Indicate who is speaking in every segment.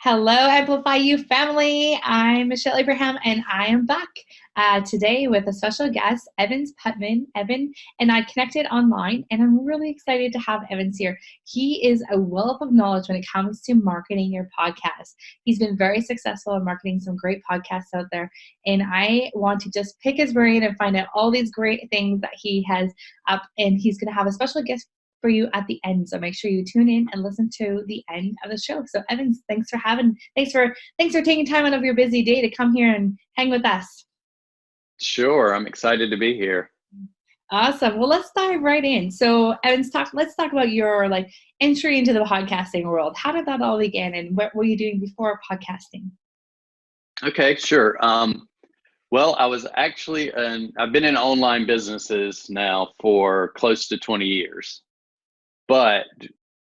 Speaker 1: Hello, Amplify You family. I'm Michelle Abraham, and I am back today with a special guest, Evans Putman. Evan and I connected online, and I'm really excited to have Evans here. He is a wealth of knowledge when it comes to marketing your podcast. He's been very successful in marketing some great podcasts out there, and I want to just pick his brain and find out all these great things that he has up, and he's going to have a special guest for you at the end. So make sure you tune in and listen to the end of the show. So Evans, thanks for taking time out of your busy day to come here and hang with us.
Speaker 2: Sure, I'm excited to be here.
Speaker 1: Awesome. Well, let's dive right in. So Evans, let's talk about your entry into the podcasting world. How did that all begin, and what were you doing before podcasting?
Speaker 2: Okay, sure. Well, I was actually, I've been in online businesses now for close to 20 years. But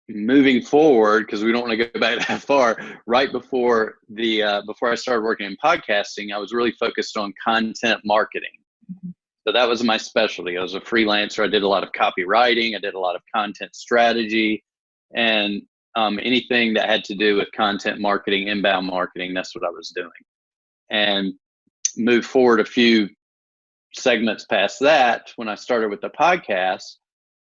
Speaker 2: moving forward, because we don't want to go back that far, right before before I started working in podcasting, I was really focused on content marketing. So that was my specialty. I was a freelancer. I did a lot of copywriting. I did a lot of content strategy, and anything that had to do with content marketing, inbound marketing. That's what I was doing. And moved forward a few segments past that, when I started with the podcast,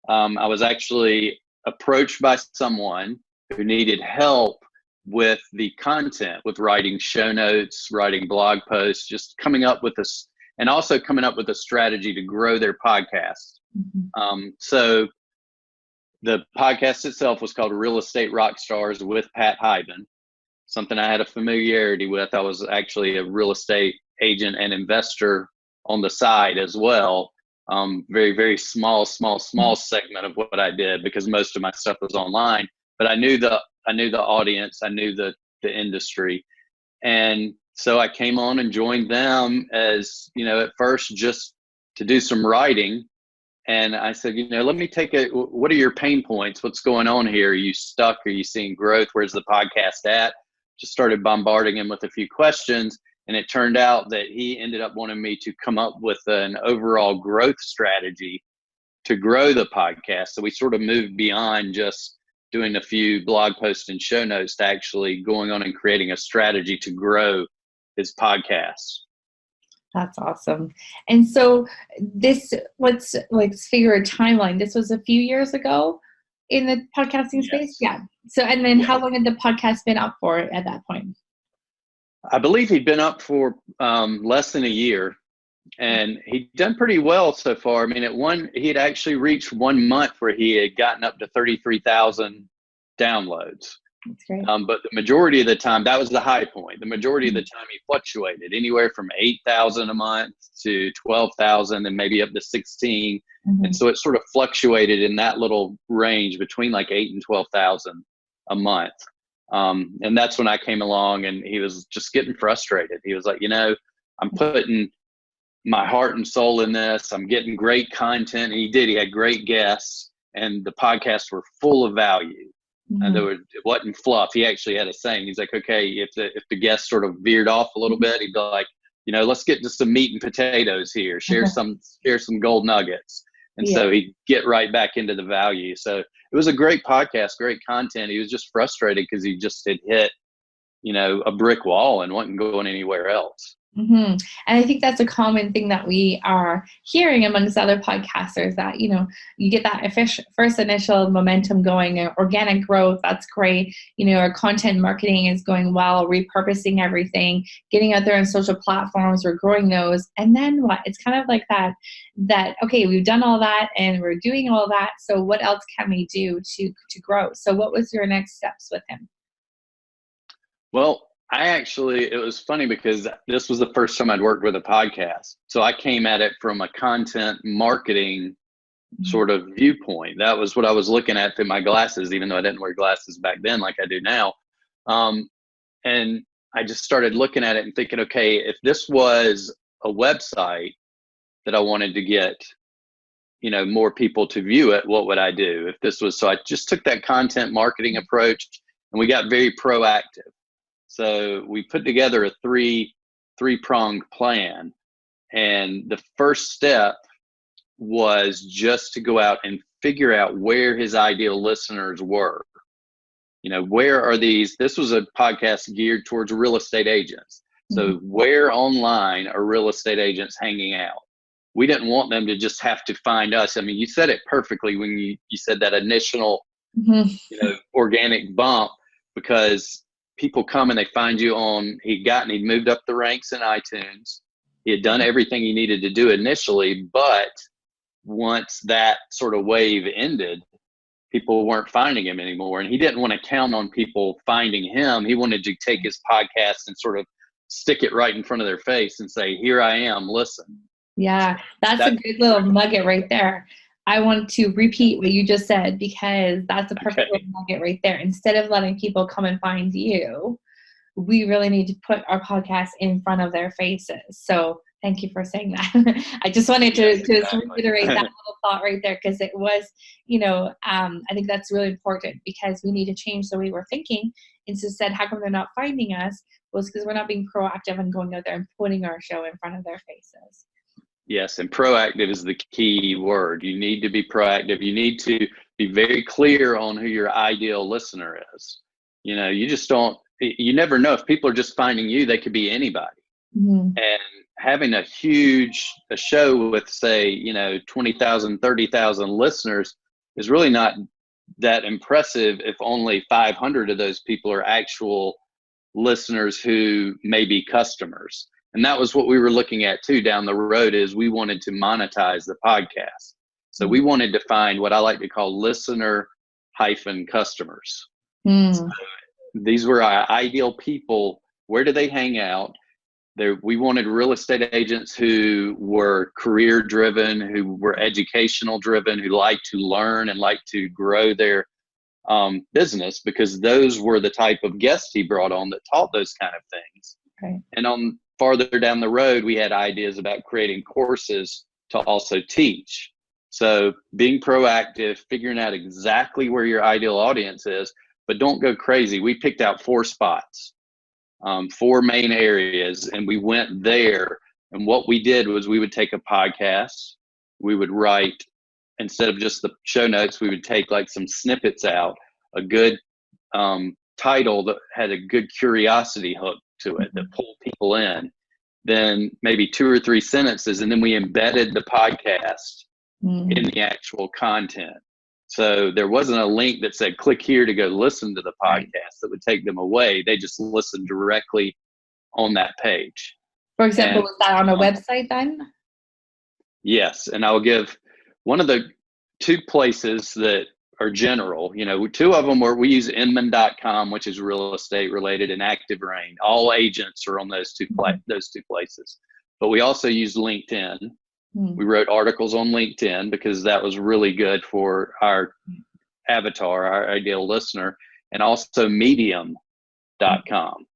Speaker 2: I was actually approached by someone who needed help with the content, with writing show notes, writing blog posts, just coming up with this, and also coming up with a strategy to grow their podcast. So the podcast itself was called Real Estate Rockstars with Pat Hyben, something I had a familiarity with. I was actually a real estate agent and investor on the side as well. Very, very small segment of what I did, because most of my stuff was online, but I knew the audience, I knew the industry. And so I came on and joined them as, at first just to do some writing. And I said, let me what are your pain points? What's going on here? Are you stuck? Are you seeing growth? Where's the podcast at? Just started bombarding him with a few questions. And it turned out that he ended up wanting me to come up with an overall growth strategy to grow the podcast. So we sort of moved beyond just doing a few blog posts and show notes to actually going on and creating a strategy to grow his podcast.
Speaker 1: That's awesome. And so let's figure a timeline. This was a few years ago in the podcasting space? Yeah. So, and then how long had the podcast been up for at that point?
Speaker 2: I believe he'd been up for less than a year, and he'd done pretty well so far. I mean, he had actually reached 1 month where he had gotten up to 33,000 downloads.
Speaker 1: That's great.
Speaker 2: But the majority of the time, that was the high point. The majority of the time, he fluctuated anywhere from 8,000 a month to 12,000, and maybe up to 16. And so it sort of fluctuated in that little range between like 8 and 12,000 a month. And that's when I came along, and he was just getting frustrated. He was like, I'm putting my heart and soul in this. I'm getting great content. And he did. He had great guests, and the podcasts were full of value. And it wasn't fluff. He actually had a saying. He's like, okay, if the guest sort of veered off a little bit, he'd be like, let's get to some meat and potatoes here. Share some gold nuggets. And so he'd get right back into the value. So it was a great podcast, great content. He was just frustrated because he just had hit, a brick wall and wasn't going anywhere else.
Speaker 1: And I think that's a common thing that we are hearing amongst other podcasters, that, you get that first initial momentum going, organic growth. That's great. Our content marketing is going well, repurposing everything, getting out there on social platforms, we're growing those. And then what? It's kind of like that, okay, we've done all that and we're doing all that. So what else can we do to grow? So what was your next steps with him?
Speaker 2: Well, it was funny because this was the first time I'd worked with a podcast. So I came at it from a content marketing sort of viewpoint. That was what I was looking at through my glasses, even though I didn't wear glasses back then like I do now. And I just started looking at it and thinking, okay, if this was a website that I wanted to get, more people to view it, what would I do? So I just took that content marketing approach, and we got very proactive. So we put together a three-pronged plan. And the first step was just to go out and figure out where his ideal listeners were. where are these? This was a podcast geared towards real estate agents. So where online are real estate agents hanging out? We didn't want them to just have to find us. I mean, you said it perfectly when you said that initial, organic bump, because people come and they find you on, he'd moved up the ranks in iTunes. He had done everything he needed to do initially, but once that sort of wave ended, people weren't finding him anymore. And he didn't want to count on people finding him. He wanted to take his podcast and sort of stick it right in front of their face and say, here I am, listen.
Speaker 1: Yeah, that's a good little nugget right there. I want to repeat what you just said, because that's a perfect little nugget right there. Instead of letting people come and find you, we really need to put our podcast in front of their faces. So thank you for saying that. I just wanted to reiterate that little thought right there, because it was, I think that's really important, because we need to change the way we're thinking. Instead, how come they're not finding us? Well, it's because we're not being proactive and going out there and putting our show in front of their faces.
Speaker 2: Yes, and proactive is the key word. You need to be proactive. You need to be very clear on who your ideal listener is. You just don't, you never know. If people are just finding you, they could be anybody. And having a show with, say, 20,000, 30,000 listeners is really not that impressive if only 500 of those people are actual listeners who may be customers. And that was what we were looking at too down the road, is we wanted to monetize the podcast. So we wanted to find what I like to call listener-customers. So these were our ideal people. Where do they hang out? We wanted real estate agents who were career driven, who were educational driven, who liked to learn and liked to grow their business, because those were the type of guests he brought on that taught those kind of things.
Speaker 1: Okay.
Speaker 2: And farther down the road, we had ideas about creating courses to also teach. So being proactive, figuring out exactly where your ideal audience is, but don't go crazy. We picked out 4 spots, 4 main areas, and we went there. And what we did was we would take a podcast, we would write, instead of just the show notes, we would take like some snippets out, a good title that had a good curiosity hook to it that pulled people in, then maybe 2 or 3 sentences, and then we embedded the podcast in the actual content. So there wasn't a link that said click here to go listen to the podcast that would take them away. They just listened directly on that page.
Speaker 1: For example, was that on a website then?
Speaker 2: Yes, and I'll give one of the 2 places that are general. 2 of them we use Inman.com, which is real estate related, and Active Rain. All agents are on those two places. But we also use LinkedIn. We wrote articles on LinkedIn because that was really good for our avatar, our ideal listener, and also Medium.com.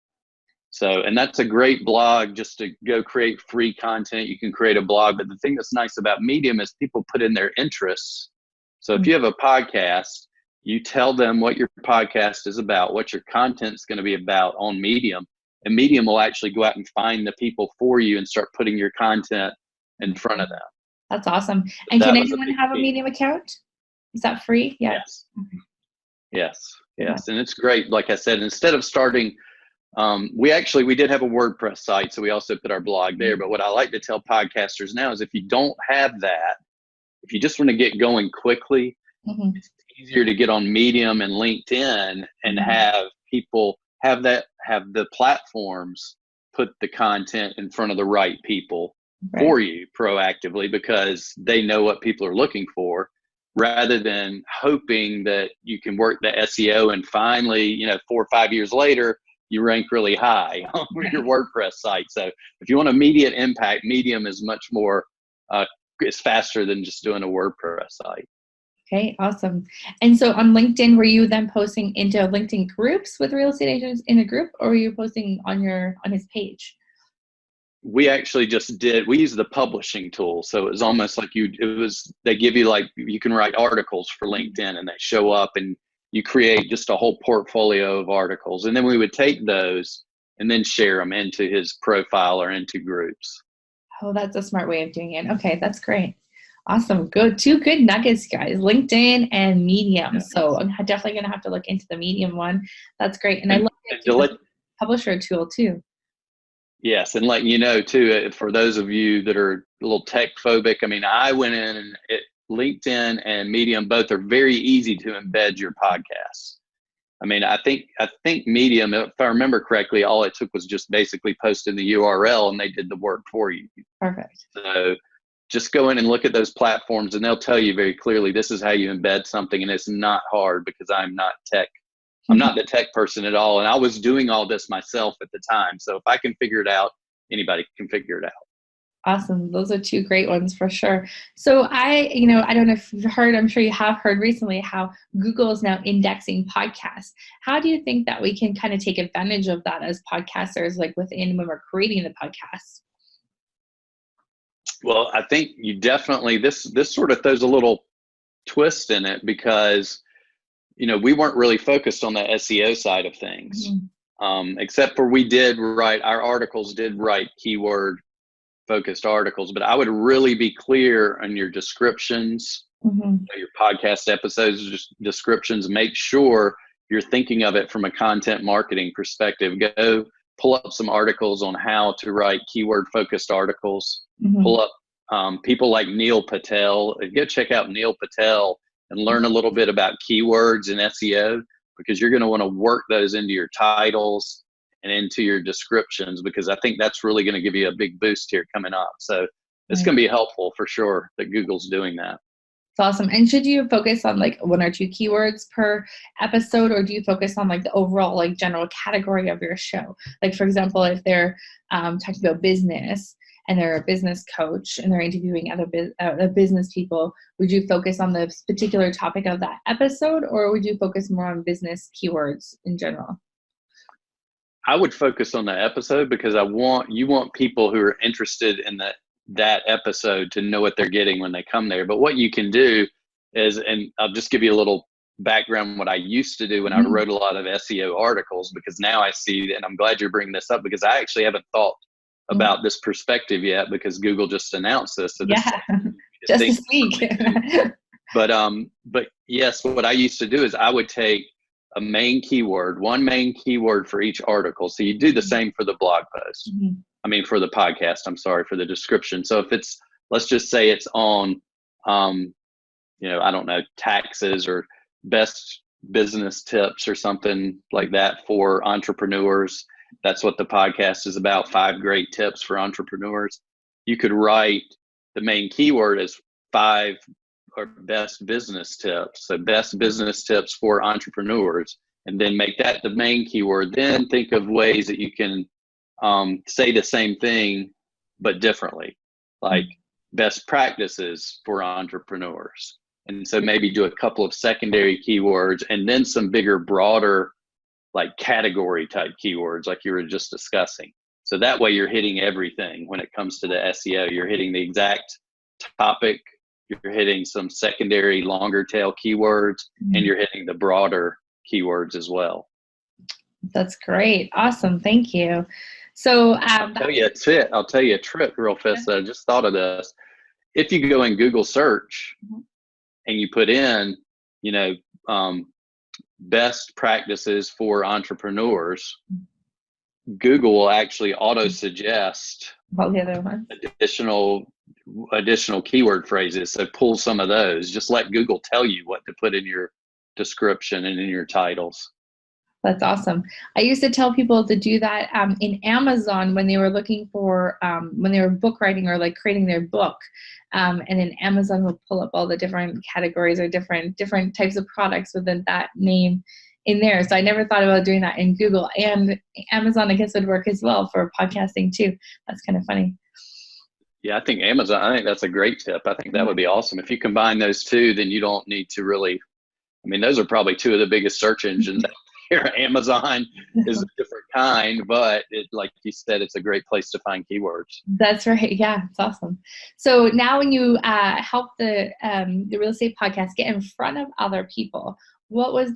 Speaker 2: So, and that's a great blog just to go create free content. You can create a blog, but the thing that's nice about Medium is people put in their interests. So if you have a podcast, you tell them what your podcast is about, what your content's going to be about on Medium, and Medium will actually go out and find the people for you and start putting your content in front of them.
Speaker 1: That's awesome. And can anyone have a Medium account? Is that free? Yeah.
Speaker 2: Yes. Okay. Yes. And it's great. Like I said, instead of starting, we did have a WordPress site, so we also put our blog there. But what I like to tell podcasters now is if you don't have that, if you just want to get going quickly, it's easier to get on Medium and LinkedIn and have people have the platforms put the content in front of the right people for you proactively, because they know what people are looking for, rather than hoping that you can work the SEO and finally, 4 or 5 years later, you rank really high on your WordPress site. So if you want immediate impact, Medium is much more, it's faster than just doing a WordPress site.
Speaker 1: Okay, awesome. And so on LinkedIn, were you then posting into LinkedIn groups with real estate agents in a group, or were you posting on his page?
Speaker 2: We actually we use the publishing tool. So it was almost like they give you you can write articles for LinkedIn and they show up and you create just a whole portfolio of articles. And then we would take those and then share them into his profile or into groups.
Speaker 1: Oh, that's a smart way of doing it. Okay, that's great. Awesome. Good. Two good nuggets, guys. LinkedIn and Medium.
Speaker 2: Yeah.
Speaker 1: So I'm definitely going to have to look into the Medium one. That's great. And I
Speaker 2: And,
Speaker 1: love
Speaker 2: and
Speaker 1: it
Speaker 2: to
Speaker 1: as
Speaker 2: let
Speaker 1: a publisher tool too.
Speaker 2: Yes, and letting you know too, for those of you that are a little tech phobic, I mean, I went in and LinkedIn and Medium both are very easy to embed your podcasts. I mean, I think Medium, if I remember correctly, all it took was just basically posting the URL and they did the work for you.
Speaker 1: Perfect.
Speaker 2: So just go in and look at those platforms and they'll tell you very clearly this is how you embed something, and it's not hard because I'm not the tech person at all. And I was doing all this myself at the time. So if I can figure it out, anybody can figure it out.
Speaker 1: Awesome. Those are two great ones for sure. So I don't know if you've heard, I'm sure you have heard recently how Google is now indexing podcasts. How do you think that we can kind of take advantage of that as podcasters, like when we're creating the podcast?
Speaker 2: Well, I think you definitely, this sort of throws a little twist in it because, we weren't really focused on the SEO side of things. Except for our articles did write keyword focused articles, but I would really be clear on your descriptions, your podcast episodes descriptions. Make sure you're thinking of it from a content marketing perspective. Go pull up some articles on how to write keyword focused articles. Pull up people like Neil Patel. Go check out Neil Patel and learn a little bit about keywords and SEO, because you're going to want to work those into your titles and into your descriptions, because I think that's really going to give you a big boost here coming up. So it's going to be helpful for sure that Google's doing that.
Speaker 1: It's awesome. And should you focus on like one or two keywords per episode, or do you focus on like the overall like general category of your show? Like, for example, if they're talking about business and they're a business coach and they're interviewing other business people, would you focus on the particular topic of that episode, or would you focus more on business keywords in general?
Speaker 2: I would focus on the episode because you want people who are interested in that episode to know what they're getting when they come there. But what you can do is, and I'll just give you a little background, what I used to do when I wrote a lot of SEO articles, because now I see, and I'm glad you're bringing this up, because I actually haven't thought about this perspective yet, because Google just announced this. So this
Speaker 1: just this week.
Speaker 2: But yes, what I used to do is I would take one main keyword for each article. So you do the same for the blog post. For the podcast, for the description. So if let's just say it's on, I don't know, taxes or best business tips or something like that for entrepreneurs. That's what the podcast is about, 5 great tips for entrepreneurs. You could write the main keyword as 5 or best business tips. So best business tips for entrepreneurs, and then make that the main keyword. Then think of ways that you can say the same thing, but differently, like best practices for entrepreneurs. And so maybe do a couple of secondary keywords and then some bigger, broader, like category type keywords, like you were just discussing. So that way you're hitting everything when it comes to the SEO. You're hitting the exact topic, you're hitting some secondary longer tail keywords, and you're hitting the broader keywords as well.
Speaker 1: That's great. Awesome. Thank you. So
Speaker 2: I'll tell you a trick real fast. I just thought of this. If you go in Google search and you put in, best practices for entrepreneurs, Google will actually auto suggest additional keyword phrases. So pull some of those. Just let Google tell you what to put in your description and in your titles.
Speaker 1: That's awesome. I used to tell people to do that in Amazon when they were looking for, when they were book writing or like creating their book. And then Amazon will pull up all the different categories or different types of products within that name in there. So I never thought about doing that in Google, and Amazon, I guess, would work as well for podcasting too. That's kind of funny.
Speaker 2: Yeah, I think that's a great tip. I think that would be awesome. If you combine those two, then you don't need to really, those are probably 2 of the biggest search engines out there. Amazon is a different kind, but like you said, it's a great place to find keywords.
Speaker 1: That's right. Yeah, it's awesome. So now when you help the real estate podcast get in front of other people, what was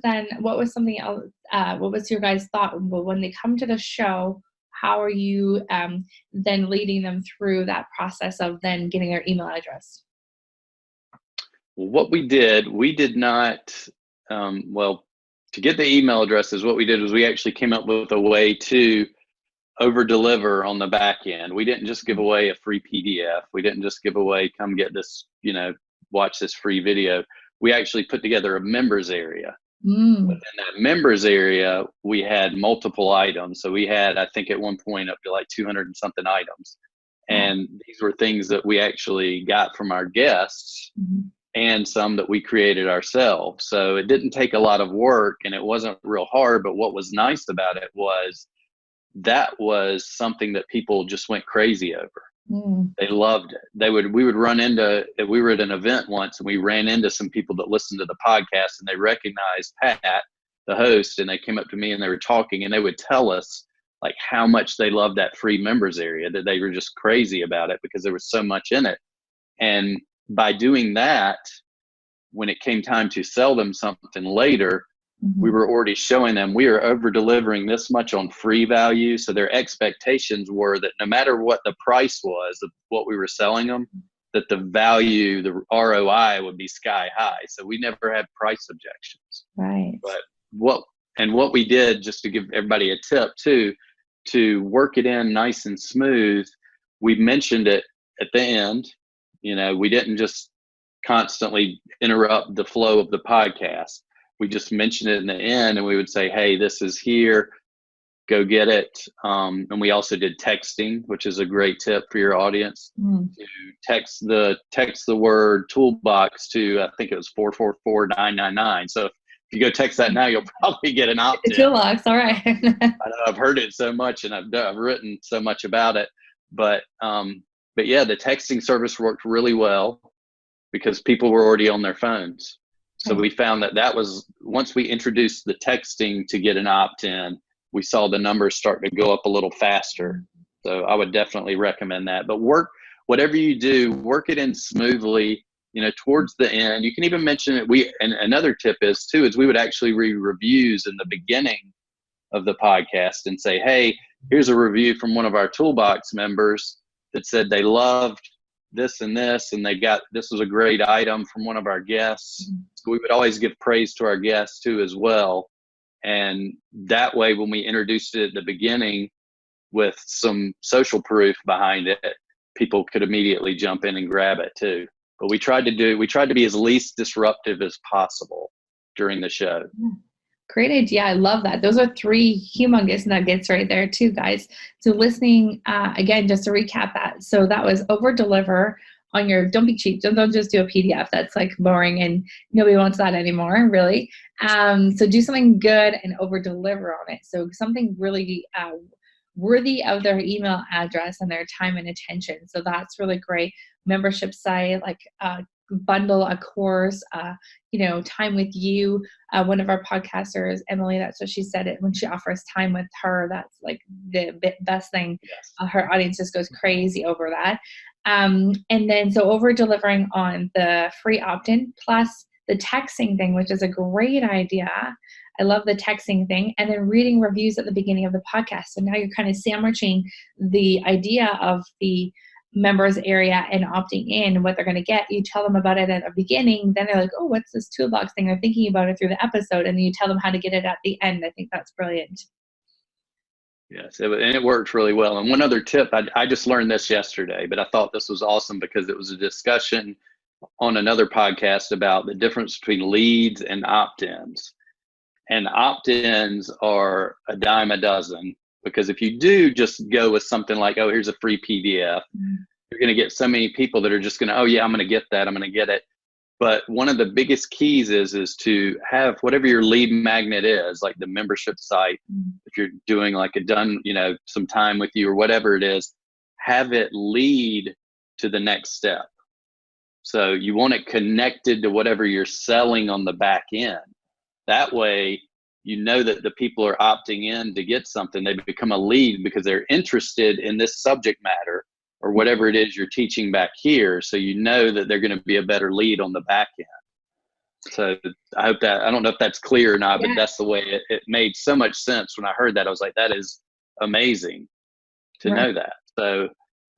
Speaker 1: something else, what was your guys' thought when they come to the show? How are you then leading them through that process of then getting their email address?
Speaker 2: What we did not, well, to get the email addresses, what we did was we actually came up with a way to over deliver on the back end. We didn't just give away a free PDF. We didn't just give away, come get this, watch this free video. We actually put together a members area.
Speaker 1: Mm.
Speaker 2: Within that members area, we had multiple items. So we had, I think at one point, up to like 200 and something items. And these were things that we actually got from our guests,
Speaker 1: Mm-hmm.
Speaker 2: and some that we created ourselves. So it didn't take a lot of work and it wasn't real hard. But what was nice about it was that was something that people just went crazy over.
Speaker 1: Mm.
Speaker 2: They loved it. We would run into, we were at an event once and we ran into some people that listened to the podcast, and they recognized Pat, the host, and they came up to me and they were talking, and they would tell us like how much they loved that free members area, that they were just crazy about it because there was so much in it. And by doing that, when it came time to sell them something later,
Speaker 1: Mm-hmm.
Speaker 2: we were already showing them we are over delivering this much on free value. So their expectations were that no matter what the price was of what we were selling them, that the value, the ROI would be sky high. So we never had price objections.
Speaker 1: Right.
Speaker 2: But what we did, just to give everybody a tip too, to work it in nice and smooth, we mentioned it at the end. We didn't just constantly interrupt the flow of the podcast. We just mentioned it in the end, and we would say, hey, this is here, go get it. And we also did texting, which is a great tip for your audience. To text the word toolbox to, I think it was 444-999. So if you go text that now, you'll probably get an opt-in.
Speaker 1: Toolbox, all right.
Speaker 2: I know I've heard it so much, and I've written so much about it. But yeah, the texting service worked really well because people were already on their phones. So we found that was, once we introduced the texting to get an opt-in, we saw the numbers start to go up a little faster. So I would definitely recommend that. But whatever you do, work it in smoothly, towards the end. You can even mention it. And another tip is we would actually read reviews in the beginning of the podcast and say, hey, here's a review from one of our Toolbox members that said they loved this and this, and this was a great item from one of our guests. So we would always give praise to our guests too as well. And that way, when we introduced it at the beginning with some social proof behind it, people could immediately jump in and grab it too. But we tried to be as least disruptive as possible during the show.
Speaker 1: Great idea. I love that. Those are 3 humongous nuggets right there too, guys. So listening, again, just to recap that. So that was over deliver on your, don't be cheap. Don't just do a PDF. That's like boring and nobody wants that anymore, really. So do something good and over deliver on it. So something really worthy of their email address and their time and attention. So that's really great. Membership site, like bundle a course, time with you. One of our podcasters, Emily, that's what she said it when she offers time with her. That's like the best thing. Yes. Her audience just goes crazy over that. And then so over delivering on the free opt-in plus the texting thing, which is a great idea. I love the texting thing. And then reading reviews at the beginning of the podcast. So now you're kind of sandwiching the idea of the members area and opting in, what they're going to get. You tell them about it at the beginning, then they're like, oh, what's this toolbox thing? They're thinking about it through the episode, and then you tell them how to get it at the end. I think that's brilliant.
Speaker 2: Yes, and it worked really well. And one other tip, I just learned this yesterday, but I thought this was awesome because it was a discussion on another podcast about the difference between leads and opt-ins. And opt-ins are a dime a dozen, because if you do just go with something like, oh, here's a free PDF, you're going to get so many people that are just going to, oh yeah, I'm going to get that, I'm going to get it. But one of the biggest keys is to have whatever your lead magnet is, like the membership site. If you're doing like some time with you or whatever it is, have it lead to the next step. So you want it connected to whatever you're selling on the back end. That way, you know that the people are opting in to get something. They become a lead because they're interested in this subject matter or whatever it is you're teaching back here. So you know that they're going to be a better lead on the back end. So I hope that, I don't know if that's clear or not, but that's the way it made so much sense when I heard that. I was like, that is amazing to know that. So,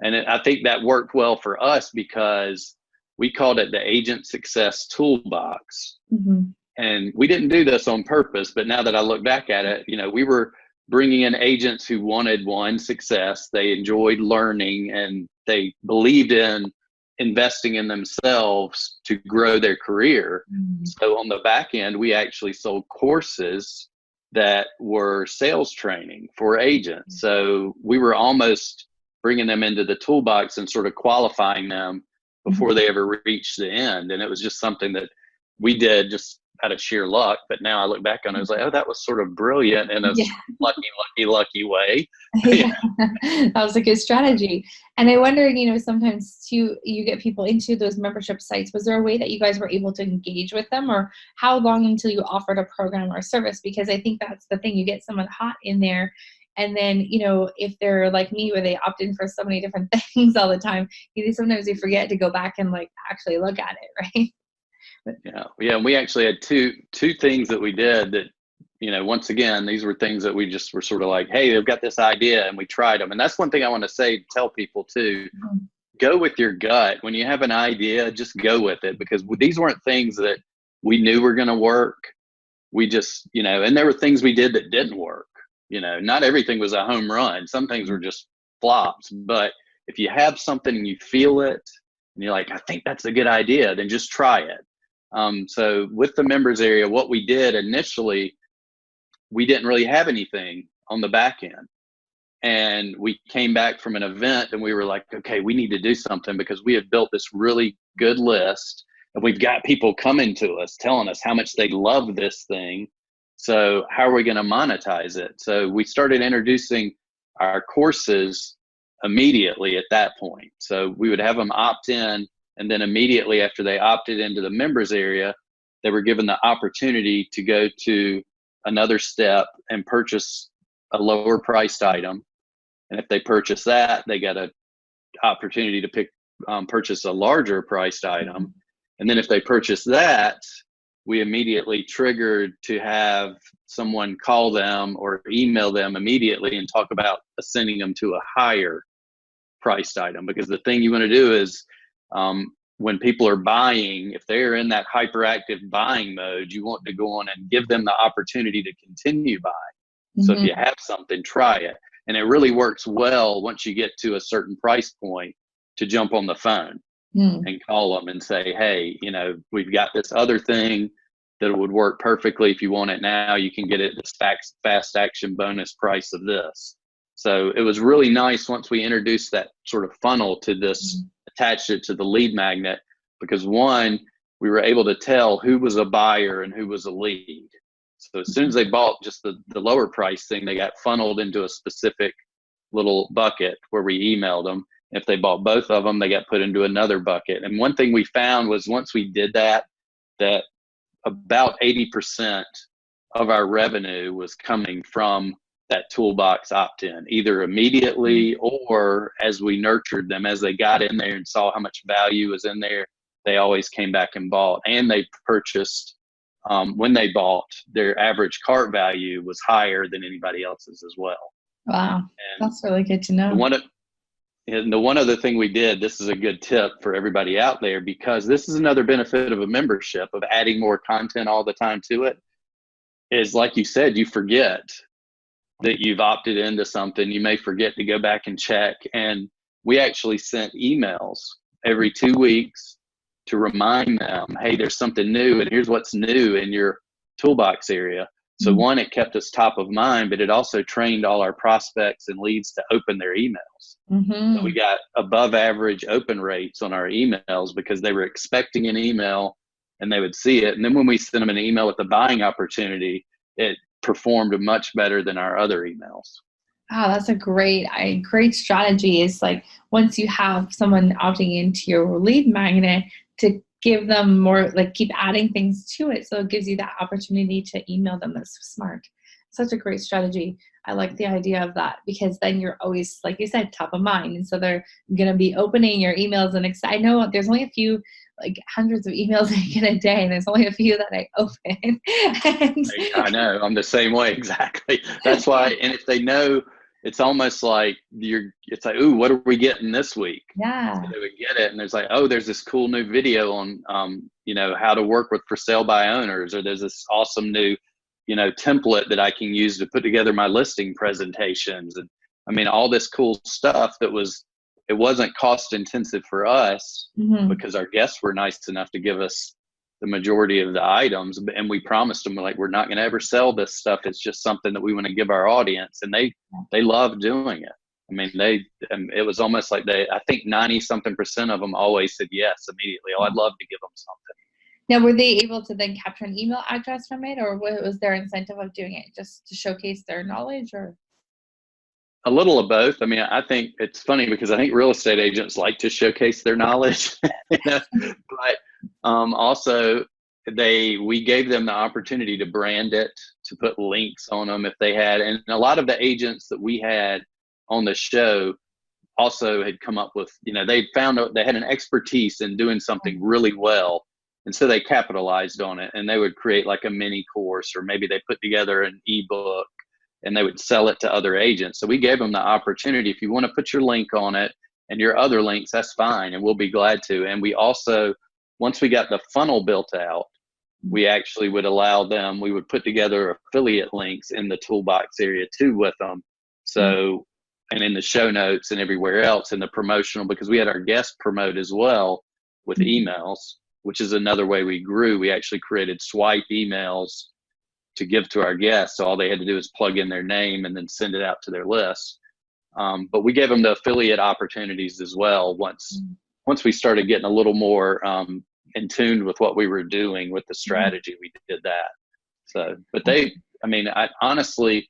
Speaker 2: and I think that worked well for us because we called it the Agent Success Toolbox.
Speaker 1: Mm-hmm.
Speaker 2: And we didn't do this on purpose, but now that I look back at it, we were bringing in agents who wanted, one, success. They enjoyed learning and they believed in investing in themselves to grow their career.
Speaker 1: Mm-hmm.
Speaker 2: So on the back end, we actually sold courses that were sales training for agents. So we were almost bringing them into the toolbox and sort of qualifying them before they ever reached the end. And it was just something that we did just out of sheer luck. But now I look back on it, I was like, oh, that was sort of brilliant in a lucky way.
Speaker 1: Yeah, that was a good strategy. And I wonder, sometimes too, you get people into those membership sites. Was there a way that you guys were able to engage with them, or how long until you offered a program or service? Because I think that's the thing, you get someone hot in there. And then, if they're like me, where they opt in for so many different things all the time, sometimes they forget to go back and actually look at it, right?
Speaker 2: Yeah. And we actually had two things that we did that, once again, these were things that we just were sort of like, hey, they've got this idea, and we tried them. And that's one thing I want to tell people too, go with your gut. When you have an idea, just go with it, because these weren't things that we knew were going to work. We just, and there were things we did that didn't work. Not everything was a home run. Some things were just flops. But if you have something and you feel it and you're like, I think that's a good idea, then just try it. So with the members area, what we did initially, we didn't really have anything on the back end. And we came back from an event and we were like, okay, we need to do something, because we had built this really good list and we've got people coming to us telling us how much they love this thing. So how are we going to monetize it? So we started introducing our courses immediately at that point. So we would have them opt in, and then immediately after they opted into the members area, they were given the opportunity to go to another step and purchase a lower priced item. And if they purchase that, they got an opportunity to purchase a larger priced item. And then if they purchase that, we immediately triggered to have someone call them or email them immediately and talk about ascending them to a higher priced item. Because the thing you want to do is, when people are buying, if they're in that hyperactive buying mode, you want to go on and give them the opportunity to continue buying. So if you have something, try it. And it really works well once you get to a certain price point to jump on the phone and call them and say, hey, we've got this other thing that would work perfectly. If you want it now, you can get it this fast action bonus price of this. So it was really nice once we introduced that sort of funnel to this, attached it to the lead magnet, because one, we were able to tell who was a buyer and who was a lead. So as soon as they bought just the lower price thing, they got funneled into a specific little bucket where we emailed them. If they bought both of them, they got put into another bucket. And one thing we found was once we did that about 80% of our revenue was coming from that toolbox opt-in, either immediately or as we nurtured them, as they got in there and saw how much value was in there, they always came back and bought. And they purchased, when they bought, their average cart value was higher than anybody else's as well.
Speaker 1: Wow, and that's really good to know.
Speaker 2: The one other thing we did, this is a good tip for everybody out there, because this is another benefit of a membership, of adding more content all the time to it, is like you said, you forget that you've opted into something. You may forget to go back and check. And we actually sent emails every 2 weeks to remind them, hey, there's something new, and here's what's new in your toolbox area. So one, it kept us top of mind, but it also trained all our prospects and leads to open their emails. So we got above average open rates on our emails because they were expecting an email and they would see it. And then when we sent them an email with the buying opportunity, it performed much better than our other emails.
Speaker 1: Wow, that's a great strategy. Is like, once you have someone opting into your lead magnet, to give them more, like keep adding things to it. So it gives you that opportunity to email them. That's smart. Such a great strategy. I like the idea of that, because then you're always, like you said, top of mind. And so they're going to be opening your emails. And I know there's only a few, like hundreds of emails I get a day, and there's only a few that I open.
Speaker 2: I know, I'm the same way. Exactly. That's why. And if they know it's almost like it's like, ooh, what are we getting this week?
Speaker 1: Yeah.
Speaker 2: So they would get it, and there's like, oh, there's this cool new video on, how to work with for sale by owners, or there's this awesome new, template that I can use to put together my listing presentations. And I mean, all this cool stuff it wasn't cost intensive for us because our guests were nice enough to give us the majority of the items, and we promised them, like, we're not going to ever sell this stuff. It's just something that we want to give our audience, and they love doing it. I mean, it was almost like I think 90-something% of them always said yes immediately. Oh, I'd love to give them something.
Speaker 1: Now, were they able to then capture an email address from it, or what was their incentive of doing it? Just to showcase their knowledge, or?
Speaker 2: A little of both. I mean, I think it's funny because I think real estate agents like to showcase their knowledge, but also we gave them the opportunity to brand it, to put links on them if they had. And a lot of the agents that we had on the show also had come up with, they found out they had an expertise in doing something really well. And so they capitalized on it, and they would create like a mini course, or maybe they put together an ebook and they would sell it to other agents. So we gave them the opportunity, if you want to put your link on it and your other links, that's fine, and we'll be glad to. And we also, once we got the funnel built out, we actually would allow them, we would put together affiliate links in the toolbox area too with them. So, and in the show notes and everywhere else in the promotional, because we had our guests promote as well with emails, which is another way we grew. We actually created swipe emails to give to our guests. So all they had to do is plug in their name and then send it out to their list. But we gave them the affiliate opportunities as well once we started getting a little more in tune with what we were doing with the strategy. We did that. So, but honestly,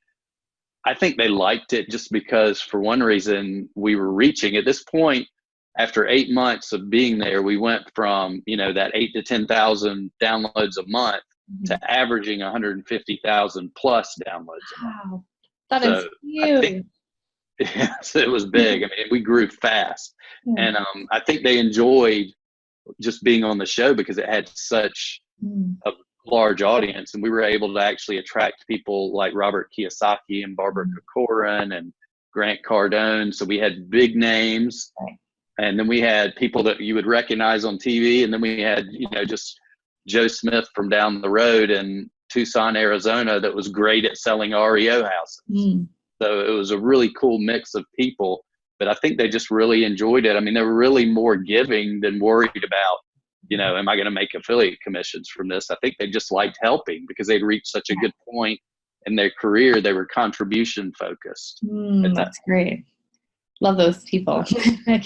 Speaker 2: I think they liked it just because, for one reason, we were reaching at this point. After 8 months of being there, we went from that 8,000 to 10,000 downloads a month to averaging 150,000 plus downloads a month.
Speaker 1: Wow, that is huge.
Speaker 2: Yes, it was big. I mean, we grew fast, and I think they enjoyed just being on the show because it had such a large audience, and we were able to actually attract people like Robert Kiyosaki and Barbara Corcoran and Grant Cardone. So we had big names, and then we had people that you would recognize on TV, and then we had just Joe Smith from down the road in Tucson, Arizona, that was great at selling REO houses. So it was a really cool mix of people, but I think they just really enjoyed it. I mean, they were really more giving than worried about, am I going to make affiliate commissions from this? I think they just liked helping because they'd reached such a good point in their career. They were contribution focused.
Speaker 1: That's great. Love those people.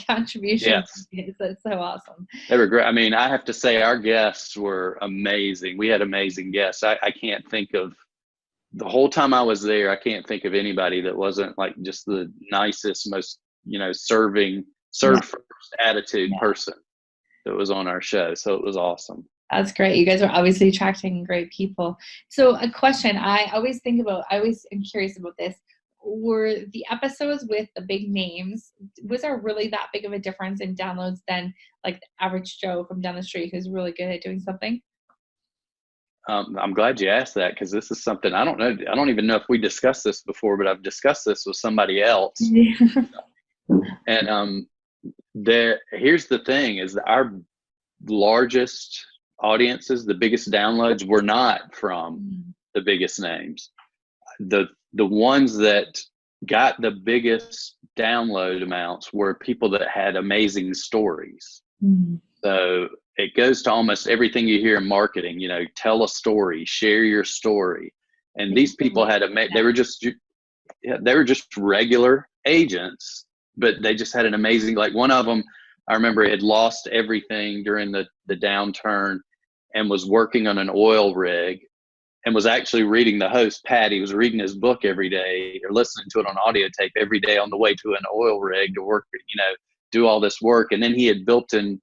Speaker 1: Contribution. Yes. That's so awesome.
Speaker 2: They were great. I mean, I have to say our guests were amazing. We had amazing guests. I can't think of, the whole time I was there, I can't think of anybody that wasn't like just the nicest, most, serve first attitude person that was on our show. So it was awesome.
Speaker 1: That's great. You guys are obviously attracting great people. So a question I always am curious about this. Were the episodes with the big names, was there really that big of a difference in downloads than like the average Joe from down the street who's really good at doing something?
Speaker 2: I'm glad you asked that, because this is something I don't know. I don't even know if we discussed this before, but I've discussed this with somebody else. And here's the thing: is that our largest audiences, the biggest downloads, were not from the biggest names. The ones that got the biggest download amounts were people that had amazing stories. So it goes to almost everything you hear in marketing, tell a story, share your story. And these people they were just regular agents, but they just had an amazing, like one of them, I remember, had lost everything during the downturn and was working on an oil rig, and was actually reading the host, Pat. He was reading his book every day, or listening to it on audio tape every day on the way to an oil rig to work, do all this work. And then he had built and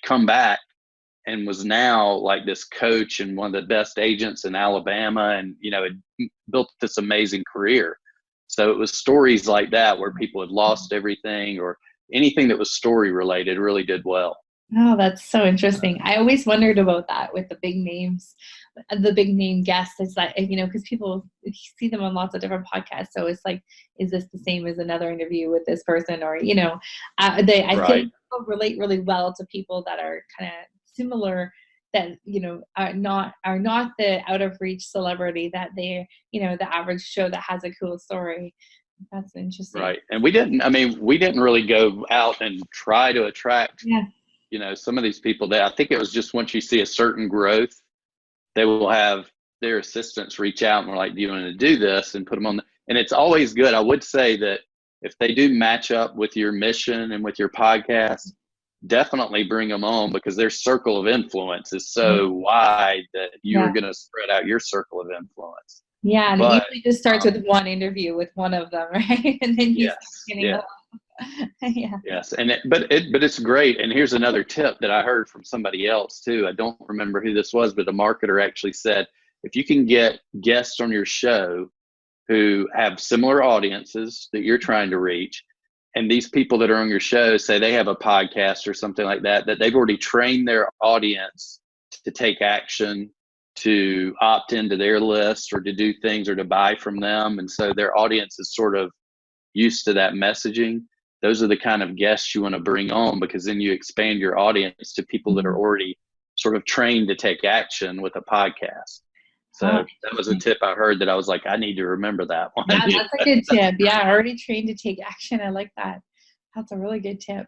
Speaker 2: come back and was now like this coach and one of the best agents in Alabama, and, had built this amazing career. So it was stories like that where people had lost everything, or anything that was story related really did well.
Speaker 1: Oh, that's so interesting. I always wondered about that with the big names. the big name guests. It's like, because people see them on lots of different podcasts. So it's like, is this the same as another interview with this person? Or, I feel
Speaker 2: Right.
Speaker 1: people relate really well to people that are kind of similar, that, are not the out of reach celebrity that they, the average show that has a cool story. That's interesting.
Speaker 2: Right. And we didn't really go out and try to attract,
Speaker 1: Yeah.
Speaker 2: some of these people. That I think it was just once you see a certain growth, they will have their assistants reach out and we're like, do you want to do this, and put them on and it's always good. I would say that if they do match up with your mission and with your podcast, definitely bring them on, because their circle of influence is so wide that you're
Speaker 1: Yeah.
Speaker 2: going to spread out your circle of influence.
Speaker 1: Yeah, and
Speaker 2: But
Speaker 1: it usually just starts with one interview with one of them, right? And then you
Speaker 2: yes,
Speaker 1: start getting
Speaker 2: yeah.
Speaker 1: yeah.
Speaker 2: Yes, but it's great. And here's another tip that I heard from somebody else too. I don't remember who this was, but the marketer actually said, if you can get guests on your show who have similar audiences that you're trying to reach, and these people that are on your show say they have a podcast or something like that, that they've already trained their audience to take action, to opt into their list, or to do things, or to buy from them. And so their audience is sort of used to that messaging. Those are the kind of guests you want to bring on, because then you expand your audience to people that are already sort of trained to take action with a podcast. So that was a tip I heard that I was like, I need to remember that one.
Speaker 1: Yeah, that's a good tip. Yeah, already trained to take action. I like that. That's a really good tip.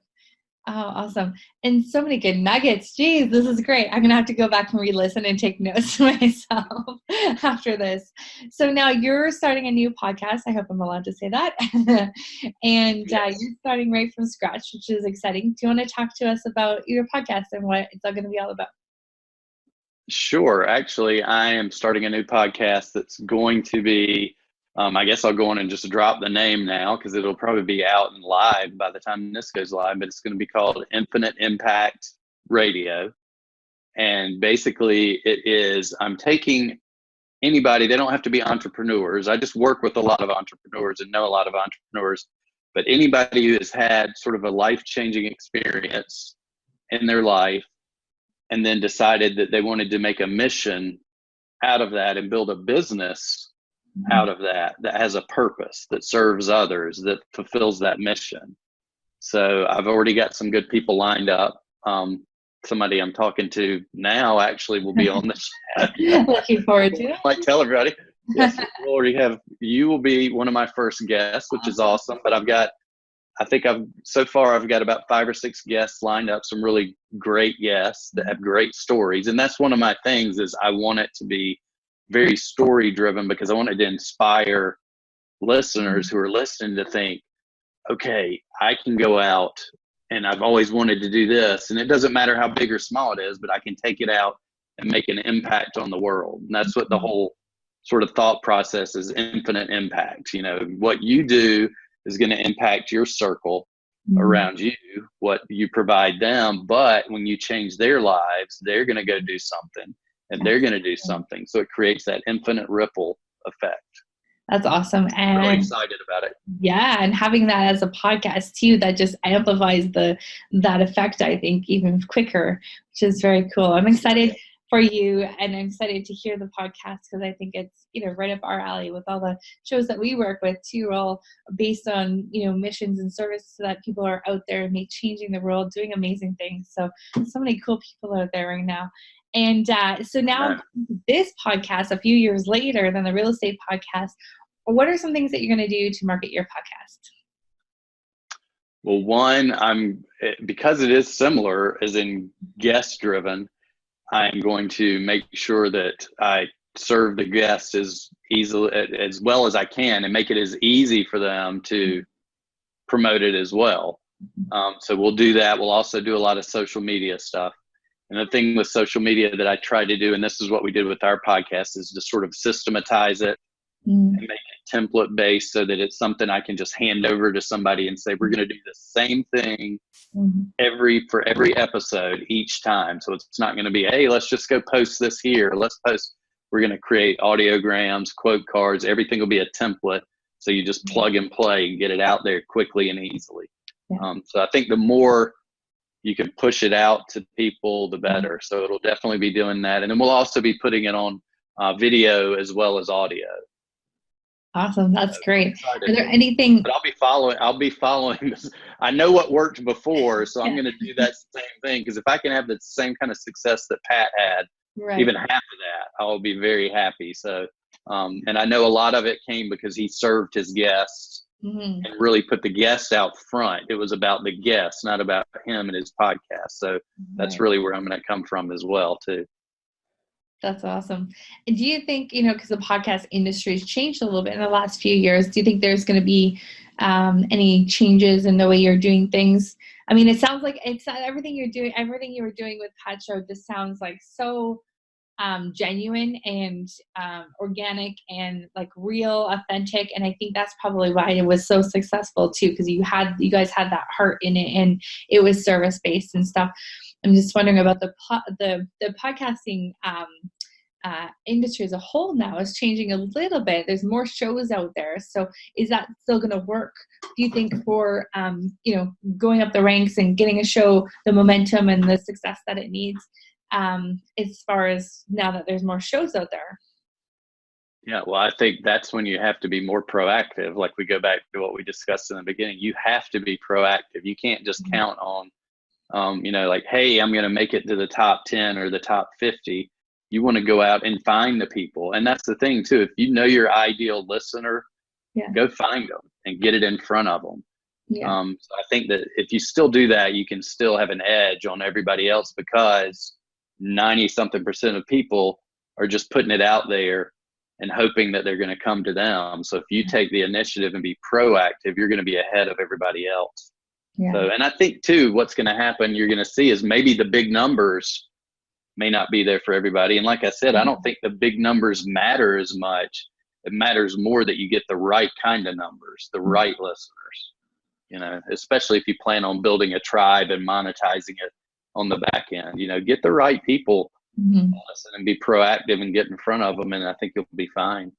Speaker 1: Oh, awesome. And so many good nuggets. Geez, this is great. I'm going to have to go back and re-listen and take notes myself after this. So now you're starting a new podcast. I hope I'm allowed to say that. And
Speaker 2: Yes.
Speaker 1: you're starting right from scratch, which is exciting. Do you want to talk to us about your podcast and what it's all going to be all about?
Speaker 2: Sure. Actually, I am starting a new podcast that's going to be, I guess I'll go on and just drop the name now, because it'll probably be out and live by the time this goes live, but it's going to be called Infinite Impact Radio. And basically I'm taking anybody, they don't have to be entrepreneurs. I just work with a lot of entrepreneurs and know a lot of entrepreneurs, but anybody who has had sort of a life-changing experience in their life, and then decided that they wanted to make a mission out of that and build a business out of that has a purpose, that serves others, that fulfills that mission. So I've already got some good people lined up. Somebody I'm talking to now actually will be on the show.
Speaker 1: Looking forward to it.
Speaker 2: I might tell everybody. Yes, you will be one of my first guests, which is awesome. But I've got about 5 or 6 guests lined up, some really great guests that have great stories. And that's one of my things, is I want it to be very story driven, because I want it to inspire listeners who are listening to think, okay, I can go out and I've always wanted to do this. And it doesn't matter how big or small it is, but I can take it out and make an impact on the world. And that's what the whole sort of thought process is, infinite impact. What you do is going to impact your circle around you, what you provide them. But when you change their lives, they're going to go do something, and they're going to do something. So it creates that infinite ripple effect.
Speaker 1: That's awesome. And
Speaker 2: I'm really excited about it.
Speaker 1: Yeah, and having that as a podcast too, that just amplifies that effect, I think, even quicker, which is very cool. I'm excited for you, and I'm excited to hear the podcast, because I think it's right up our alley with all the shows that we work with too, all based on missions and service, so that people are out there and changing the world, doing amazing things. So many cool people out there right now. And so now this podcast, a few years later than the real estate podcast, what are some things that you're going to do to market your podcast?
Speaker 2: Well, one, because it is similar, as in guest driven, I'm going to make sure that I serve the guests as well as I can, and make it as easy for them to promote it as well. So we'll do that. We'll also do a lot of social media stuff. And the thing with social media that I try to do, and this is what we did with our podcast, is to sort of systematize it and make it template based, so that it's something I can just hand over to somebody and say, we're going to do the same thing for every episode each time. So it's not going to be, hey, let's just go post this here. We're going to create audiograms, quote cards. Everything will be a template. So you just plug and play and get it out there quickly and easily. So I think the more you can push it out to people, the better. So it'll definitely be doing that. And then we'll also be putting it on video as well as audio.
Speaker 1: Awesome. That's great. Are there anything?
Speaker 2: But I'll be following this. I know what worked before, so I'm going to do that same thing. Because if I can have the same kind of success that Pat had, even half of that, I'll be very happy. So, and I know a lot of it came because he served his guests and really put the guests out front. It was about the guests, not about him and his podcast. So that's really where I'm going to come from as well, too.
Speaker 1: That's awesome. And do you think, because the podcast industry has changed a little bit in the last few years, do you think there's going to be any changes in the way you're doing things? I mean, it sounds like it's everything you were doing with Pat Show just sounds like so genuine and organic and like real, authentic. And I think that's probably why it was so successful too, because you guys had that heart in it and it was service-based and stuff. I'm just wondering about the podcasting industry as a whole now is changing a little bit. There's more shows out there. So is that still going to work, do you think, for, going up the ranks and getting a show the momentum and the success that it needs as far as now that there's more shows out there?
Speaker 2: Yeah, well, I think that's when you have to be more proactive. Like we go back to what we discussed in the beginning. You have to be proactive. You can't just count on like, hey, I'm going to make it to the top 10 or the top 50. You want to go out and find the people. And that's the thing too. If you know your ideal listener, go find them and get it in front of them. So I think that if you still do that, you can still have an edge on everybody else because 90-something% of people are just putting it out there and hoping that they're going to come to them. So if you take the initiative and be proactive, you're going to be ahead of everybody else. So, and I think too, what's going to happen, you're going to see is maybe the big numbers may not be there for everybody. And like I said, I don't think the big numbers matter as much. It matters more that you get the right kind of numbers, the right listeners, especially if you plan on building a tribe and monetizing it on the back end, get the right people, listen and be proactive and get in front of them. And I think you'll be fine.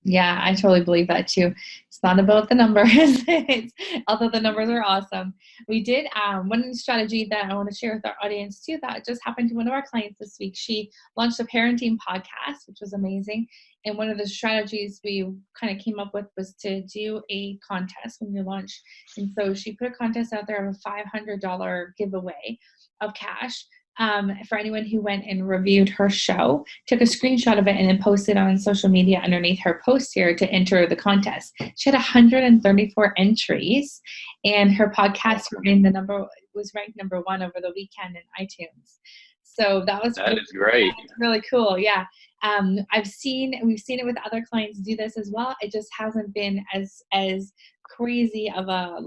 Speaker 1: Yeah, I totally believe that too. It's not about the numbers, although the numbers are awesome. We did one strategy that I want to share with our audience too, that just happened to one of our clients this week. She launched a parenting podcast, which was amazing. And one of the strategies we kind of came up with was to do a contest when you launch. And so she put a contest out there of a $500 giveaway of cash. For anyone who went and reviewed her show, took a screenshot of it and then posted on social media underneath her post here to enter the contest. She had 134 entries, and her podcast was ranked number 1 over the weekend in iTunes. So that is great. Really cool. Yeah. We've seen it with other clients do this as well. It just hasn't been as crazy of a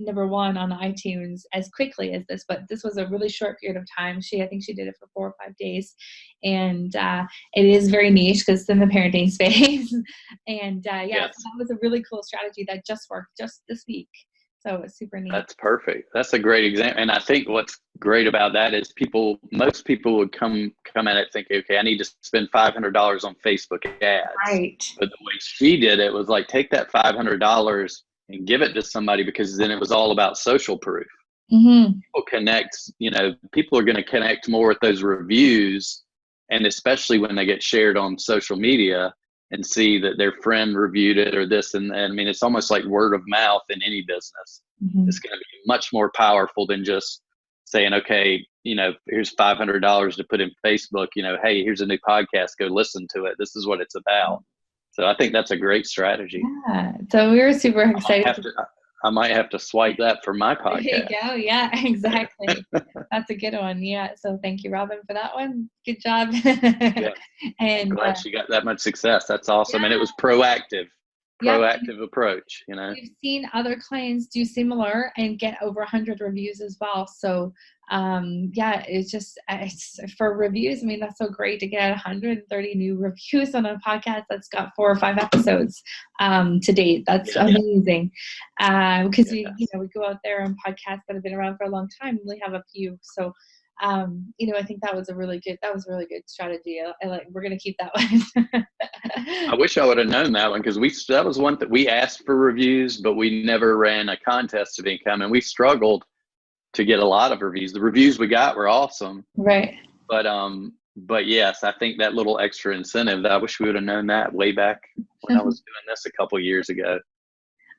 Speaker 1: number 1 on iTunes as quickly as this, but this was a really short period of time. I think she did it for 4 or 5 days, and it is very niche because it's in the parenting space. And so that was a really cool strategy that just worked just this week. So it's super neat.
Speaker 2: That's perfect. That's a great example. And I think what's great about that is most people would come at it thinking, okay, I need to spend $500 on Facebook ads.
Speaker 1: Right.
Speaker 2: But the way she did it was like, take that $500 and give it to somebody, because then it was all about social proof. People people are going to connect more with those reviews, and especially when they get shared on social media and see that their friend reviewed it or this. And I mean, it's almost like word of mouth in any business. It's going to be much more powerful than just saying, okay, here's $500 to put in Facebook, hey, here's a new podcast, go listen to it. This is what it's about. So I think that's a great strategy.
Speaker 1: Yeah. So we were super excited.
Speaker 2: I might have to swipe that for my podcast.
Speaker 1: There you go. Yeah, exactly. That's a good one. Yeah. So thank you, Robin, for that one. Good job.
Speaker 2: Yeah.
Speaker 1: And
Speaker 2: I'm glad she got that much success. That's awesome. Yeah. And it was proactive approach,
Speaker 1: We've seen other clients do similar and get over 100 reviews as well. So it's for reviews. I mean, that's so great to get 130 new reviews on a podcast that's got 4 or 5 episodes to date. That's amazing. Because we go out there on podcasts that have been around for a long time. We have a few. So I think that was a really good strategy. We're going to keep that one.
Speaker 2: I wish I would have known that one, because that was one that we asked for reviews, but we never ran a contest of income, and we struggled to get a lot of reviews. The reviews we got were awesome.
Speaker 1: Right.
Speaker 2: But yes, I think that little extra incentive, I wish we would have known that way back when I was doing this a couple of years ago.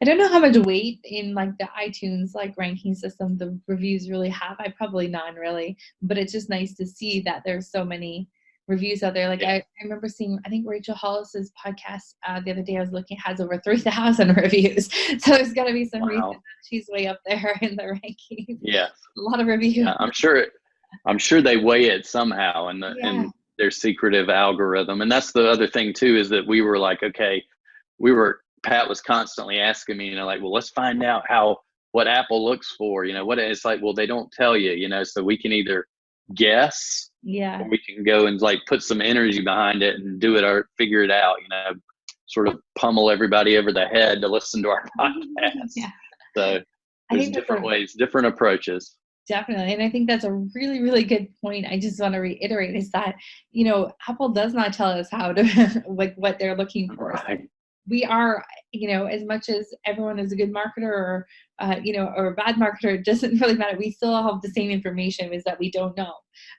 Speaker 1: I don't know how much weight in like the iTunes like ranking system the reviews really have. I probably none really, but it's just nice to see that there's so many reviews out there. Like
Speaker 2: Yeah.
Speaker 1: I remember seeing, I think Rachel Hollis's podcast the other day I was looking has over 3,000 reviews. So there's got to be some reason
Speaker 2: Wow.
Speaker 1: that she's way up there in the rankings.
Speaker 2: Yeah.
Speaker 1: A lot of reviews.
Speaker 2: Yeah, I'm sure they weigh it somehow in their secretive algorithm. And that's the other thing too, is that we were like, okay, Pat was constantly asking me, like, well, let's find out what Apple looks for, what it's like. Well, they don't tell you, so we can either guess, or we can go and like put some energy behind it and do it or figure it out, sort of pummel everybody over the head to listen to our podcast.
Speaker 1: Yeah.
Speaker 2: So there's different ways, different approaches.
Speaker 1: Definitely. And I think that's a really, really good point. I just want to reiterate is that, Apple does not tell us how to, like what they're looking for.
Speaker 2: Right.
Speaker 1: We are, as much as everyone is a good marketer or a bad marketer, it doesn't really matter. We still have the same information is that we don't know.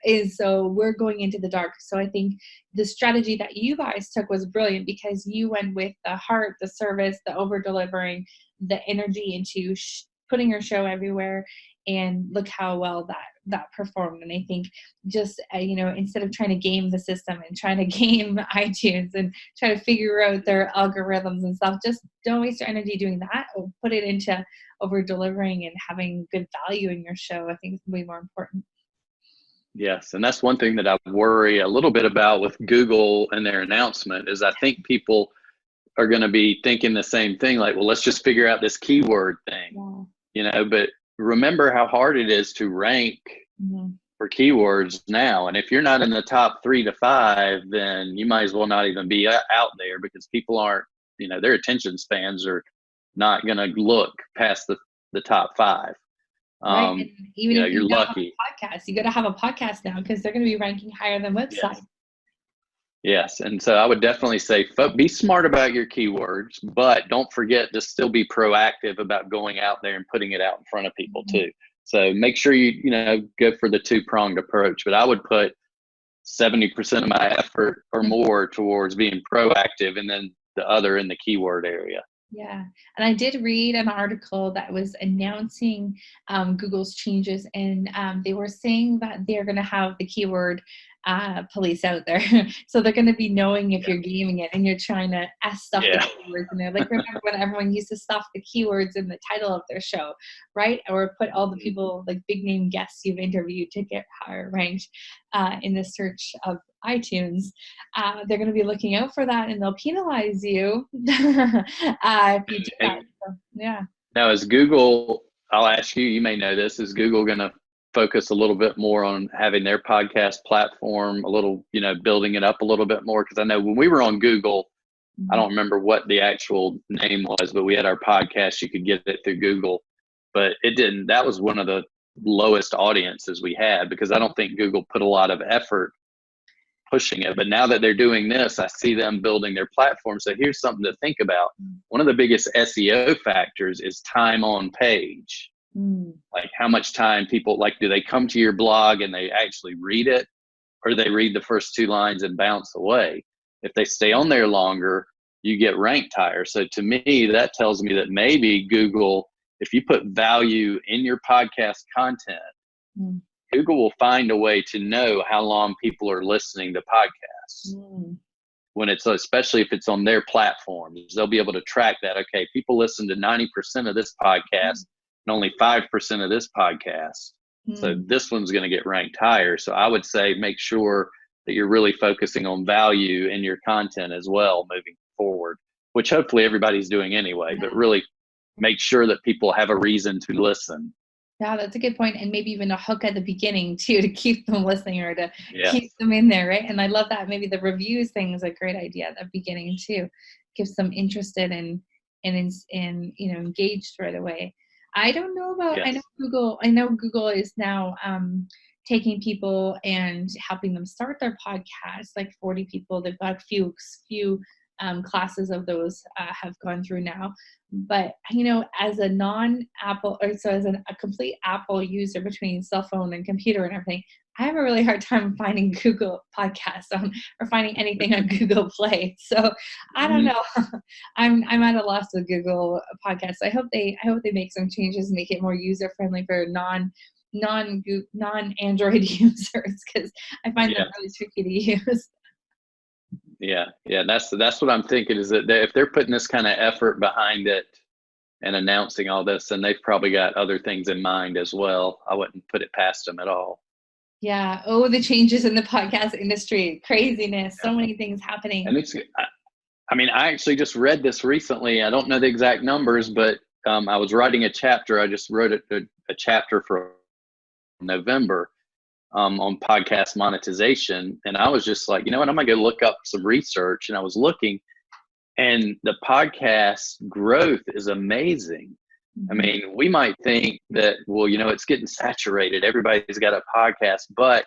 Speaker 1: And so we're going into the dark. So I think the strategy that you guys took was brilliant because you went with the heart, the service, the over delivering, the energy into putting your show everywhere. And look how well that performed. And I think just, instead of trying to game the system and trying to game iTunes and try to figure out their algorithms and stuff, just don't waste your energy doing that. Or put it into over delivering and having good value in your show. I think it's way more important.
Speaker 2: Yes. And that's one thing that I worry a little bit about with Google and their announcement is I think people are going to be thinking the same thing. Like, well, let's just figure out this keyword thing, but remember how hard it is to rank for keywords now. And if you're not in the top 3 to 5, then you might as well not even be out there because people aren't, their attention spans are not going to look past the top 5.
Speaker 1: Right. And even if
Speaker 2: you're lucky.
Speaker 1: You got to have a podcast now because they're going to be ranking higher than websites.
Speaker 2: Yes. And so I would definitely say be smart about your keywords, but don't forget to still be proactive about going out there and putting it out in front of people too. So make sure you go for the 2-pronged approach, but I would put 70% of my effort or more towards being proactive and then the other in the keyword area.
Speaker 1: Yeah. And I did read an article that was announcing Google's changes, and they were saying that they're going to have the keyword police out there. So they're going to be knowing if you're gaming it and you're trying to stuff the keywords in there. Like remember when everyone used to stuff the keywords in the title of their show, right? Or put all the people, like big name guests you've interviewed to get higher ranked in the search of iTunes. They're going to be looking out for that and they'll penalize you if you do that. So, yeah.
Speaker 2: Now is Google, I'll ask you, you may know this, is Google going to focus a little bit more on having their podcast platform a little, building it up a little bit more? Because I know when we were on Google, I don't remember what the actual name was, but we had our podcast. You could get it through Google, but that was one of the lowest audiences we had because I don't think Google put a lot of effort pushing it. But now that they're doing this, I see them building their platform. So here's something to think about. One of the biggest SEO factors is time on page. Like how much time people do they come to your blog and they actually read it, or they read the first 2 lines and bounce away? If they stay on there longer, you get ranked higher. So to me, that tells me that maybe Google, if you put value in your podcast content, Google will find a way to know how long people are listening to podcasts. When it's, especially if it's on their platforms, they'll be able to track that. Okay, people listen to 90% of this podcast and only 5% of this podcast. So this one's going to get ranked higher. So I would say make sure that you're really focusing on value in your content as well moving forward, which hopefully everybody's doing anyway, but really make sure that people have a reason to listen.
Speaker 1: Yeah, that's a good point. And maybe even a hook at the beginning too, to keep them listening or to keep them in there, right? And I love that. Maybe the reviews thing is a great idea at the beginning too. Gives them interested and engaged right away. I don't know about, I know Google is now taking people and helping them start their podcast, like 40 people. They've got a few classes of those have gone through now. But, as a non-Apple, or so as a complete Apple user between cell phone and computer and everything, I have a really hard time finding Google podcasts or finding anything on Google Play. So I don't know. I'm at a loss with Google Podcasts. I hope they make some changes, make it more user friendly for non-Android users, because I find them really tricky to use.
Speaker 2: Yeah. That's what I'm thinking, is that if they're putting this kind of effort behind it and announcing all this, then they've probably got other things in mind as well. I wouldn't put it past them at all.
Speaker 1: Yeah. Oh, the changes in the podcast industry, craziness, so many things happening.
Speaker 2: And I actually just read this recently. I don't know the exact numbers, but I was writing a chapter. I just wrote a chapter for November on podcast monetization. And I was just like, you know what, I'm going to go look up some research. And I was looking, and the podcast growth is amazing. I mean, we might think that, well, it's getting saturated. Everybody's got a podcast, but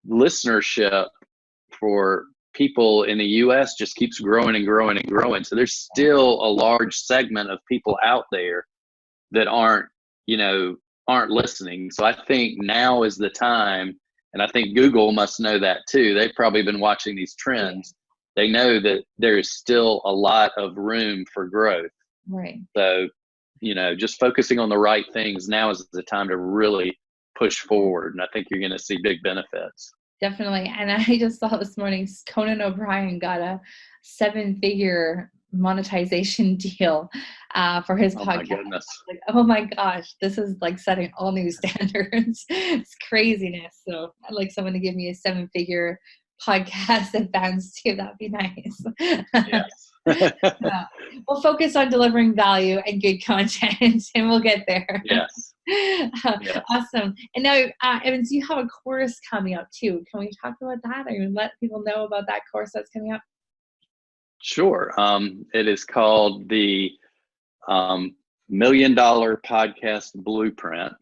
Speaker 2: listenership for people in the US just keeps growing and growing and growing. So there's still a large segment of people out there that aren't listening. So I think now is the time, and I think Google must know that too. They've probably been watching these trends. They know that there is still a lot of room for growth.
Speaker 1: Right.
Speaker 2: So, just focusing on the right things now is the time to really push forward. And I think you're going to see big benefits.
Speaker 1: Definitely. And I just saw this morning, Conan O'Brien got a 7-figure monetization deal for his podcast.
Speaker 2: My goodness.
Speaker 1: Like, oh my gosh, this is like setting all new standards. It's craziness. So I'd like someone to give me a 7-figure podcast advance too. That'd be nice.
Speaker 2: Yes.
Speaker 1: We'll focus on delivering value and good content, and we'll get there.
Speaker 2: Yes.
Speaker 1: Awesome. And now, Evans, you have a course coming up too. Can we talk about that, or let people know about that course that's coming up?
Speaker 2: Sure. It is called the $1 Million Podcast Blueprint.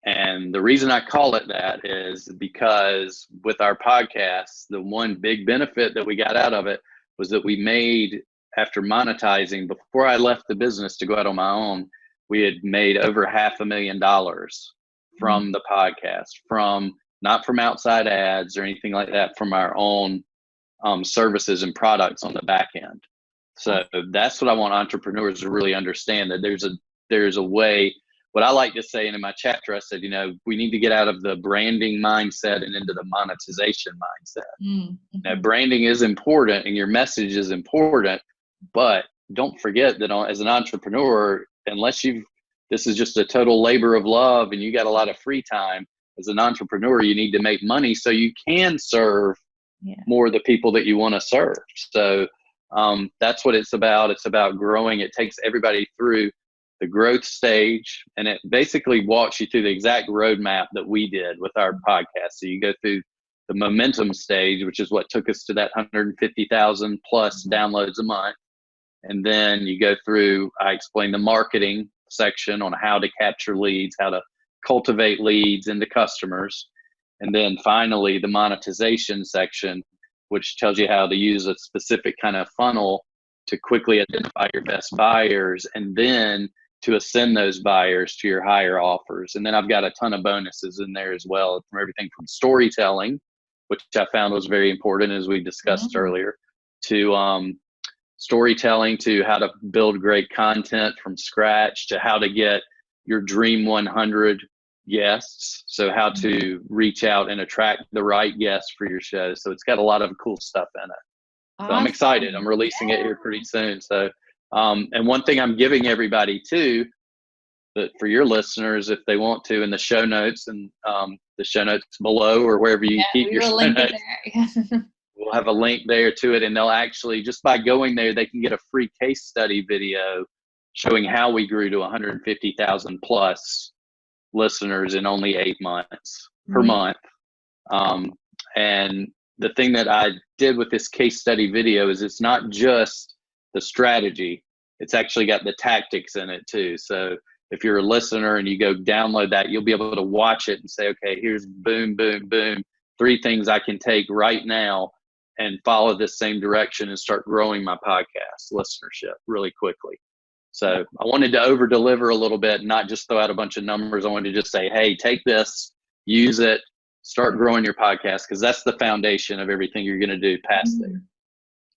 Speaker 2: And the reason I call it that is because with our podcast, the one big benefit that we got out of it was that we made, after monetizing, before I left the business to go out on my own, we had made over $500,000 from the podcast, not from outside ads or anything like that, from our own services and products on the back end. So that's what I want entrepreneurs to really understand, that there's a way. What I like to say, and in my chapter, I said, we need to get out of the branding mindset and into the monetization mindset. Now, branding is important and your message is important, but don't forget that as an entrepreneur, unless this is just a total labor of love and you got a lot of free time, as an entrepreneur, you need to make money so you can serve more of the people that you want to serve. So that's what it's about. It's about growing. It takes everybody through the growth stage, and it basically walks you through the exact roadmap that we did with our podcast. So you go through the momentum stage, which is what took us to that 150,000 plus downloads a month. And then you go through, I explain the marketing section on how to capture leads, how to cultivate leads into customers. And then finally, the monetization section, which tells you how to use a specific kind of funnel to quickly identify your best buyers, and then to ascend those buyers to your higher offers. And then I've got a ton of bonuses in there as well, from everything from storytelling, which I found was very important, as we discussed earlier, to storytelling, to how to build great content from scratch, to how to get your dream 100 guests. So how to reach out and attract the right guests for your show. So it's got a lot of cool stuff in it. So I'm excited. I'm releasing it here pretty soon. So, and one thing I'm giving everybody too, that for your listeners, if they want to, in the show notes and the show notes below, or wherever you keep your show notes, we'll have a link there to it. And they'll actually, just by going there, they can get a free case study video showing how we grew to 150,000 plus listeners in only 8 months per month. And the thing that I did with this case study video is it's not just the strategy, it's actually got the tactics in it too. So if you're a listener and you go download that, you'll be able to watch it and say, okay, here's boom, boom, boom, 3 things I can take right now and follow this same direction and start growing my podcast listenership really quickly. So I wanted to over deliver a little bit, not just throw out a bunch of numbers. I wanted to just say, hey, take this, use it, start growing your podcast, because that's the foundation of everything you're going to do past there.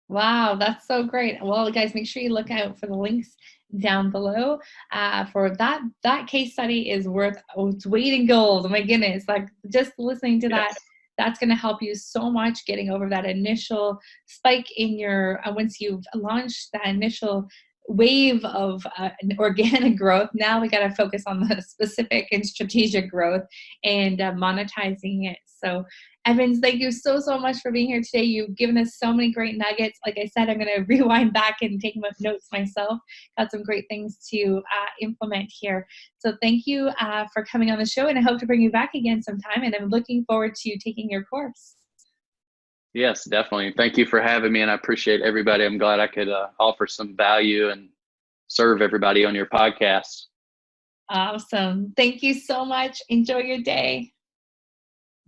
Speaker 1: Wow, that's so great. Well, guys, make sure you look out for the links down below. For that case study is worth its weight in gold. Oh my goodness, like just listening to that, that's going to help you so much getting over that initial spike in your once you've launched that initial wave of organic growth. Now we got to focus on the specific and strategic growth and monetizing it. So Evans, thank you so much for being here today. You've given us so many great nuggets. Like I said, I'm going to rewind back and take notes myself. Got some great things to implement here. So thank you for coming on the show, and I hope to bring you back again sometime. And I'm looking forward to taking your course.
Speaker 2: Yes, definitely. Thank you for having me, and I appreciate everybody. I'm glad I could offer some value and serve everybody on your podcast.
Speaker 1: Awesome. Thank you so much. Enjoy your day.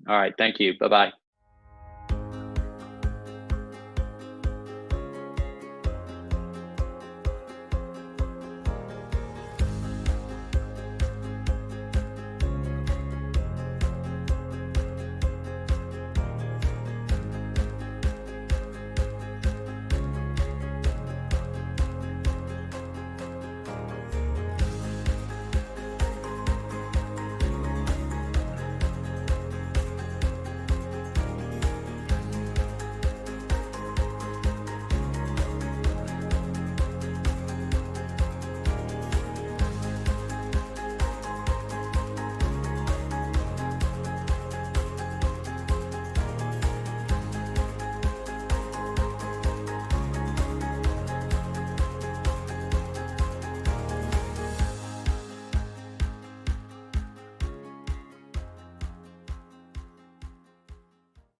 Speaker 2: All right. Thank you. Bye-bye.